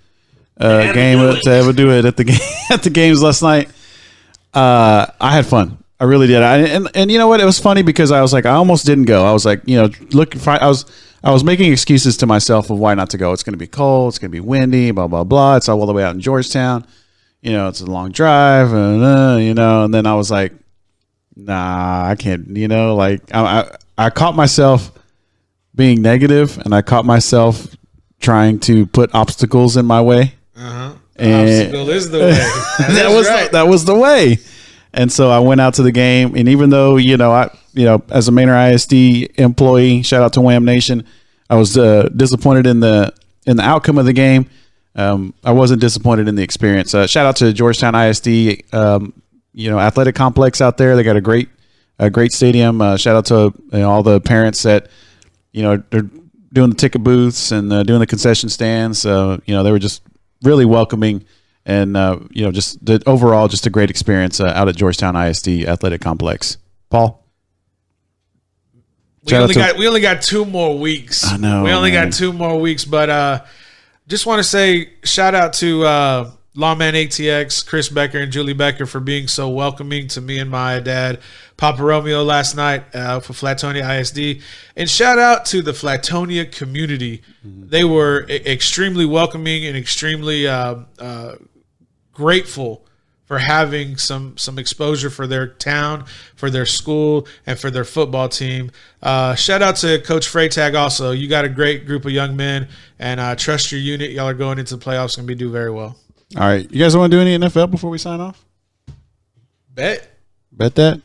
game to ever do it at the game at the games last night, I had fun. I really did. And you know what? It was funny because I was like, I almost didn't go. I was like, I was making excuses to myself of why not to go. It's going to be cold. It's going to be windy. Blah blah blah. It's all the way out in Georgetown. It's a long drive. And then I was like, nah, I can't. I caught myself being negative, and I caught myself trying to put obstacles in my way. Obstacle is the way. That was the way. And so I went out to the game, and even though as a Manor ISD employee, shout out to Wham Nation, I was disappointed in the outcome of the game. I wasn't disappointed in the experience. Shout out to Georgetown ISD, athletic complex out there. They got a great stadium. Shout out to all the parents that they're doing the ticket booths and doing the concession stands. They were just really welcoming. And, just overall, just a great experience out at Georgetown ISD Athletic Complex. Paul? We only got 2 more weeks. I know. We only got 2 more weeks, but just want to say shout out to Lawman ATX, Chris Becker, and Julie Becker for being so welcoming to me and my dad, Papa Romeo, last night for Flatonia ISD. And shout out to the Flatonia community. They were extremely welcoming and extremely grateful for having some exposure for their town, for their school, and for their football team. Shout out to Coach Freytag also. You got a great group of young men, and trust your unit. Y'all are going into the playoffs and do very well. All right. You guys want to do any NFL before we sign off? Bet that?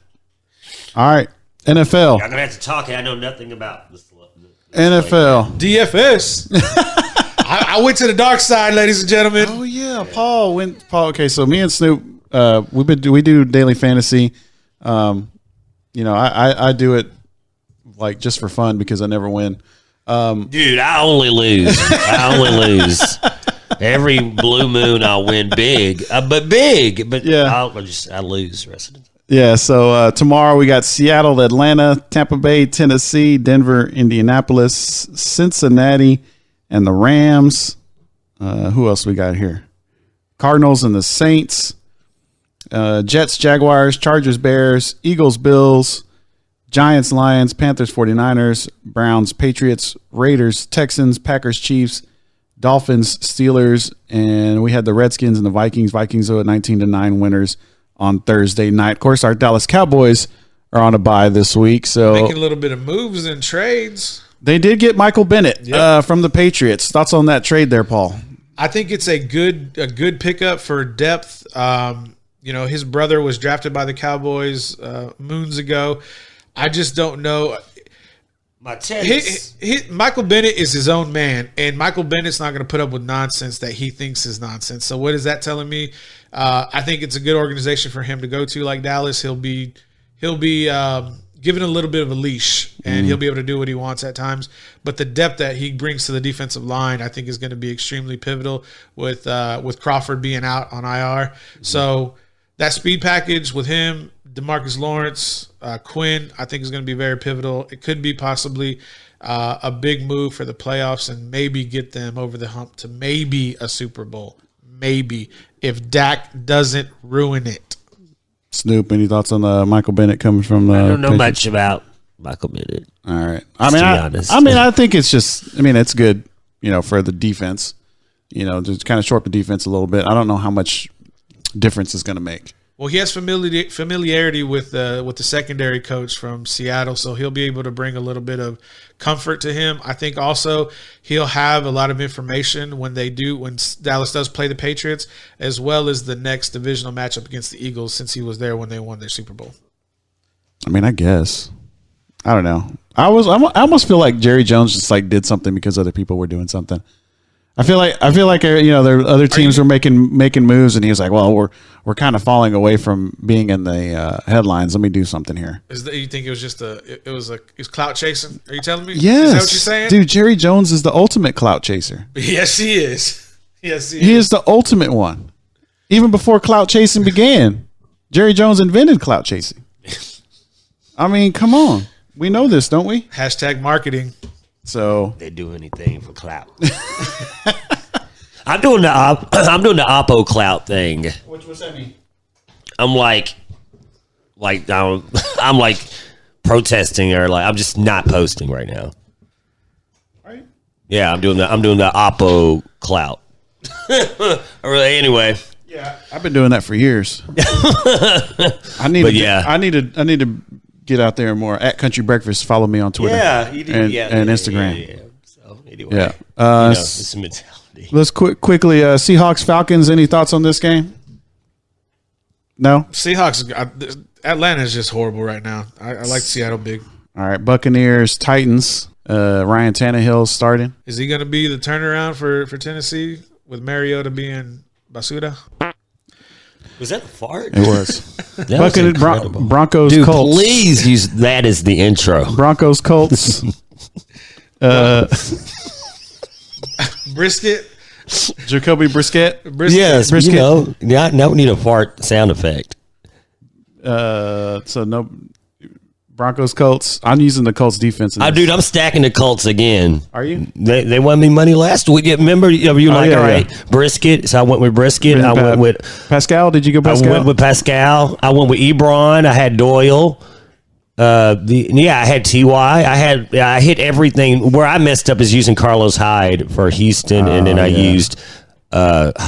All right. NFL. I'm going to have to talk. I know nothing about this. NFL. DFS. I went to the dark side, ladies and gentlemen. Oh yeah, Paul. Okay, so me and Snoop, we do daily fantasy. I do it like just for fun because I never win. Dude, I only lose. Every blue moon I'll win big, but yeah, I lose the rest of the time. Yeah, so tomorrow we got Seattle, Atlanta, Tampa Bay, Tennessee, Denver, Indianapolis, Cincinnati, and the Rams. Who else we got here? Cardinals and the Saints. Jets, Jaguars, Chargers, Bears, Eagles, Bills, Giants, Lions, Panthers, 49ers, Browns, Patriots, Raiders, Texans, Packers, Chiefs, Dolphins, Steelers, and we had the Redskins and the Vikings. Vikings are 19-9 winners on Thursday night. Of course, our Dallas Cowboys are on a bye this week. So making a little bit of moves and trades. They did get Michael Bennett from the Patriots. Thoughts on that trade there, Paul? I think it's a good pickup for depth. His brother was drafted by the Cowboys moons ago. I just don't know. Michael Bennett is his own man, and Michael Bennett's not going to put up with nonsense that he thinks is nonsense. So what is that telling me? I think it's a good organization for him to go to, like Dallas. He'll be given a little bit of a leash, and he'll be able to do what he wants at times. But the depth that he brings to the defensive line, I think, is going to be extremely pivotal with Crawford being out on IR. So that speed package with him, DeMarcus Lawrence, Quinn, I think is going to be very pivotal. It could be possibly a big move for the playoffs and maybe get them over the hump to maybe a Super Bowl. Maybe, if Dak doesn't ruin it. Snoop, any thoughts on Michael Bennett coming from I don't know much about Michael Bennett. All right. I think it's just, it's good, for the defense, just kind of short the defense a little bit. I don't know how much difference it's going to make. Well, he has familiarity with the secondary coach from Seattle, so he'll be able to bring a little bit of comfort to him. I think also he'll have a lot of information when Dallas does play the Patriots, as well as the next divisional matchup against the Eagles, since he was there when they won their Super Bowl. I mean, I guess. I don't know. I almost feel like Jerry Jones just like did something because other people were doing something. I feel like there other teams were making moves, and he was like, "Well, we're kind of falling away from being in the headlines. Let me do something here." You think it was just it was clout chasing? Are you telling me? Yes. Is that what you're saying? Dude, Jerry Jones is the ultimate clout chaser. Yes, he is. Yes, he is the ultimate one. Even before clout chasing began, Jerry Jones invented clout chasing. I mean, come on. We know this, don't we? # marketing. So they do anything for clout. I'm doing the oppo clout thing. What's that mean? I'm like I'm like protesting, or like I'm just not posting right now. Right? Yeah, I'm doing the oppo clout. Anyway. Yeah, I've been doing that for years. I need to get out there more. At Country Breakfast, follow me on Twitter. Yeah, you do. And Instagram. Yeah. So anyway, it's a mentality. Let's quickly Seahawks Falcons. Any thoughts on this game? No. Seahawks. Atlanta is just horrible right now. I like Seattle big. All right, Buccaneers Titans. Ryan Tannehill starting. Is he going to be the turnaround for Tennessee with Mariota being Basuda? Was that a fart? It was. Broncos, dude, Colts. Please use that as the intro. Broncos, Colts. Brisket. Jacoby Brisket. Yes, Brisket. Now we need a fart sound effect. So no Broncos, Colts. I'm using the Colts defense. Dude, I'm stacking the Colts again. Are you? They won me money last week. Remember, all right, Brisket. So I went with Brisket. I went with Pascal. Did you go Pascal? I went with Pascal. I went with Ebron. I had Doyle. I had Ty. I hit everything. Where I messed up is using Carlos Hyde for Houston, and then I used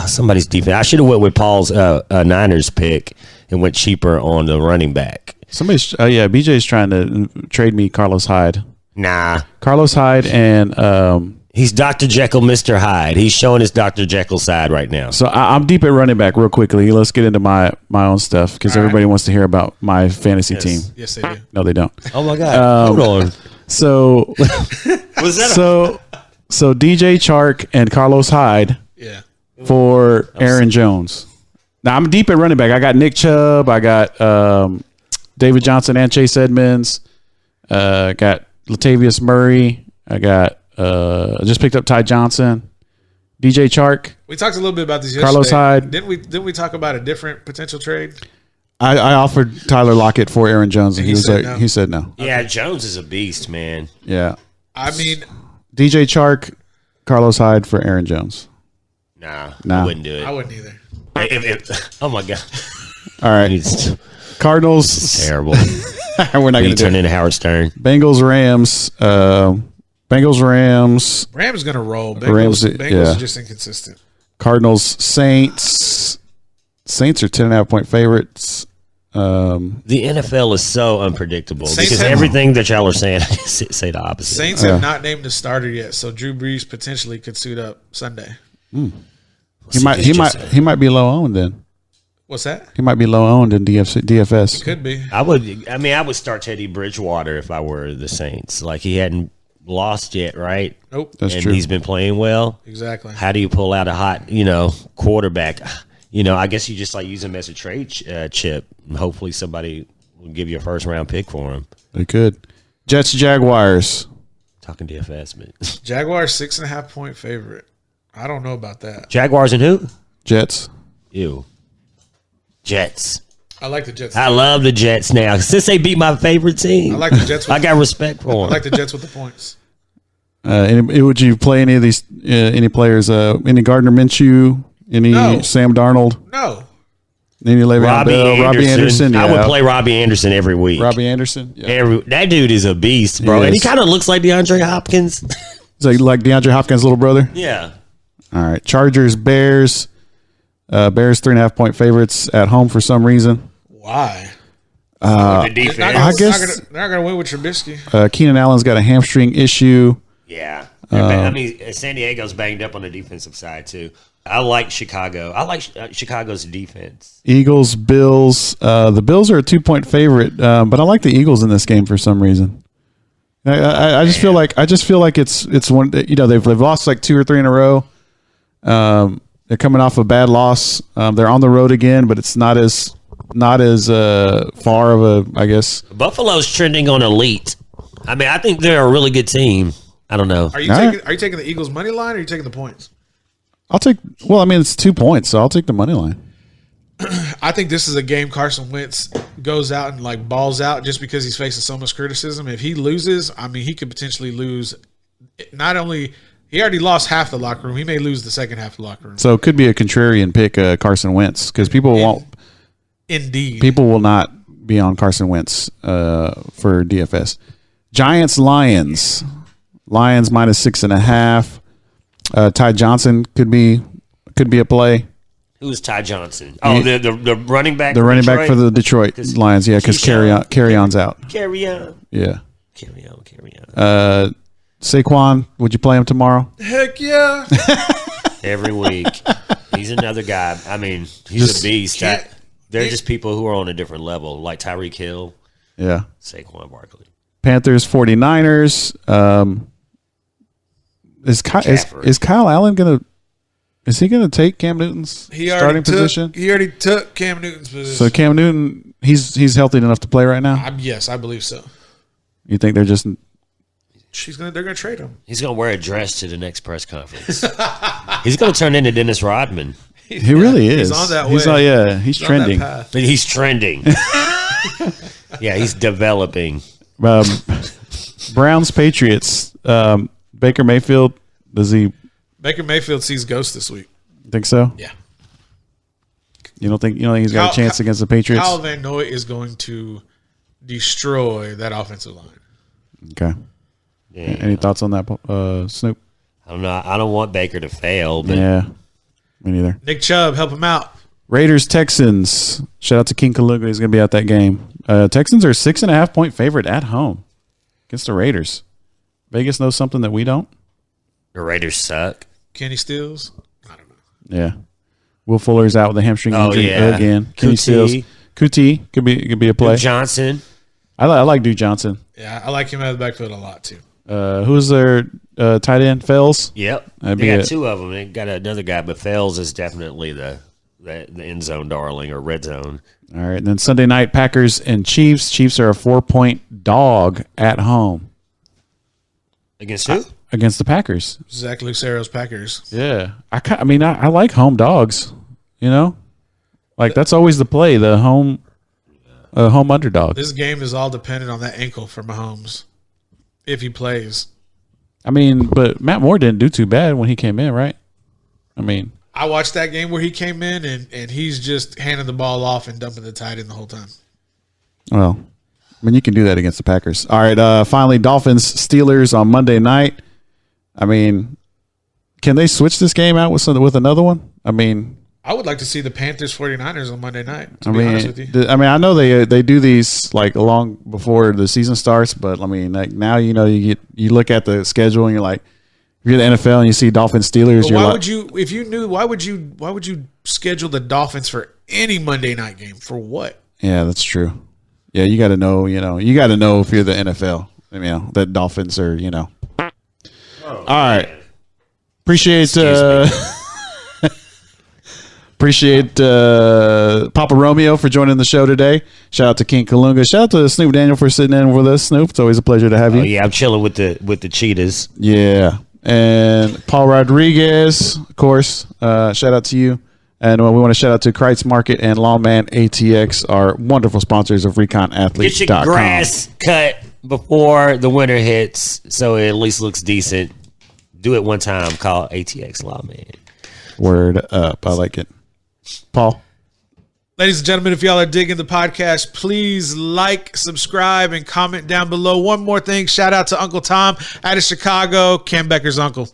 somebody's defense. I should have went with Paul's Niners pick and went cheaper on the running back. BJ's trying to trade me Carlos Hyde. Nah. Carlos Hyde and he's Dr. Jekyll, Mr. Hyde. He's showing his Dr. Jekyll side right now. So I'm deep at running back real quickly. Let's get into my own stuff because everybody wants to hear about my fantasy team. Yes, they do. No, they don't. Oh my God. Hold on. So was that so DJ Chark and Carlos Hyde for Aaron Jones. Now I'm deep at running back. I got Nick Chubb. I got David Johnson and Chase Edmonds. Got Latavius Murray. I got I just picked up Ty Johnson. DJ Chark. We talked a little bit about this yesterday. Carlos Hyde. Didn't we talk about a different potential trade? I offered Tyler Lockett for Aaron Jones, and he said no. Yeah, Jones is a beast, man. Yeah. I mean, DJ Chark, Carlos Hyde for Aaron Jones. Nah. I wouldn't do it. I wouldn't either. Oh my God. All right. Cardinals. Terrible. We're not going to turn into Howard Stern. Bengals, Rams. Rams. Rams going to roll. Bengals are just inconsistent. Cardinals, Saints. Saints are 10.5-point favorites. The NFL is so unpredictable Saints because everything that y'all are saying, I say the opposite. Saints have not named a starter yet, so Drew Brees potentially could suit up Sunday. He might be low owned then. What's that? He might be low owned in DFS. He could be. I would start Teddy Bridgewater if I were the Saints. Like he hadn't lost yet, right? Nope. That's true. He's been playing well. Exactly. How do you pull out a hot, quarterback? I guess you just use him as a trade chip. And hopefully somebody will give you a first round pick for him. They could. Jets, Jaguars. Talking DFS, man. Jaguars 6.5-point favorite. I don't know about that. Jaguars and who? Jets. Ew. Jets. I like the Jets. I love the Jets now. Since they beat my favorite team. I like the Jets. I got respect for them. I like the Jets with the points. Would you play any of these any players? Any Gardner Minshew? Any Sam Darnold? No. Any Le'Veon Bell? Robbie Anderson? I would play Robbie Anderson every week. Robbie Anderson? Yeah. That dude is a beast, bro. And he kind of looks like DeAndre Hopkins. Is like DeAndre Hopkins' little brother? Yeah. All right. Chargers, Bears. Bears 3.5-point favorites at home for some reason. Why? The defense. I guess they're not going to win with Trubisky. Keenan Allen's got a hamstring issue. Yeah. I mean, San Diego's banged up on the defensive side, too. I like Chicago. I like Chicago's defense. Eagles, Bills. The Bills are a 2-point favorite, but I like the Eagles in this game for some reason. I just feel like it's one. They've lost like 2 or 3 in a row. They're coming off a bad loss. They're on the road again, but it's not as far of a, I guess. Buffalo's trending on elite. I mean, I think they're a really good team. I don't know. Are you taking the Eagles money line or are you taking the points? It's 2 points, so I'll take the money line. I think this is a game Carson Wentz goes out and like balls out just because he's facing so much criticism. If he loses, I mean, he could potentially lose. Not only he already lost half the locker room, he may lose the second half of the locker room. So it could be a contrarian pick, Carson Wentz, because people won't. Indeed, people will not be on Carson Wentz for DFS. Giants, Lions minus 6.5. Ty Johnson could be a play. Who's Ty Johnson? Oh, the running back. The running back for the Detroit Lions. Yeah, because Carry-on's out. Carry on. Yeah. Carry on. Saquon, would you play him tomorrow? Heck yeah. Every week. He's another guy. I mean, he's a beast. They're just people who are on a different level, like Tyreek Hill. Yeah. Saquon Barkley. Panthers, 49ers. Is Kyle Allen going to take Cam Newton's starting position? He already took Cam Newton's position. So Cam Newton, he's healthy enough to play right now? Yes, I believe so. You think they're just... They're going to trade him. He's going to wear a dress to the next press conference. He's going to turn into Dennis Rodman. He really is. He's on that way. He's trending. He's trending. Yeah, he's developing. Browns, Patriots. Baker Mayfield, Baker Mayfield sees ghosts this week. Think so? Yeah. You don't think he's got a chance against the Patriots? Kyle Van Noy is going to destroy that offensive line. Okay. Yeah. Any thoughts on that, Snoop? I don't know. I don't want Baker to fail. But yeah, me neither. Nick Chubb, help him out. Raiders, Texans. Shout out to King Kalunga. He's going to be at that game. Texans are 6.5-point favorite at home against the Raiders. Vegas knows something that we don't. The Raiders suck. Kenny Stills? I don't know. Yeah. Will Fuller's out with a hamstring injury again. Kenny Stills. Kuti could be a play. Duke Johnson. I like Duke Johnson. Yeah, I like him out of the backfield a lot too. Who's their tight end? Fells? Yep. They got 2 of them. They got another guy, but Fells is definitely the end zone darling or red zone. All right. And then Sunday night, Packers and Chiefs. Chiefs are a 4-point dog at home. Against who? Against the Packers. Zach Lucero's Packers. Yeah. I like home dogs, Like, that's always the play, the home underdog. This game is all dependent on that ankle for Mahomes, if he plays. But Matt Moore didn't do too bad when he came in, right? I watched that game where he came in, and he's just handing the ball off and dumping the tight end the whole time. Well, you can do that against the Packers. All right, finally, Dolphins, Steelers on Monday night. Can they switch this game out with another one? I would like to see the Panthers 49ers on Monday night, to be honest with you. I know they do these like long before the season starts, but like now you look at the schedule and you're like, if you're the NFL and you see Dolphins Steelers, why would you schedule the Dolphins for any Monday night game? For what? Yeah, that's true. Yeah, you got to know, you got to know if you're the NFL, that Dolphins are, All right. Appreciate Papa Romeo for joining the show today. Shout out to King Kalunga. Shout out to Snupe Daniel for sitting in with us. Snoop, it's always a pleasure to have you. Oh yeah, I'm chilling with the cheetahs. Yeah, and Paul Rodriguez, of course. Shout out to you. And we want to shout out to Kreitz Market and Lawman ATX, our wonderful sponsors of ReconAthlete.com. Get your grass cut before the winter hits, so it at least looks decent. Do it one time. Call ATX Lawman. Word up. I like it. Paul? Ladies and gentlemen, if y'all are digging the podcast, please like, subscribe, and comment down below. One more thing. Shout out to Uncle Tom out of Chicago, Cam Becker's uncle.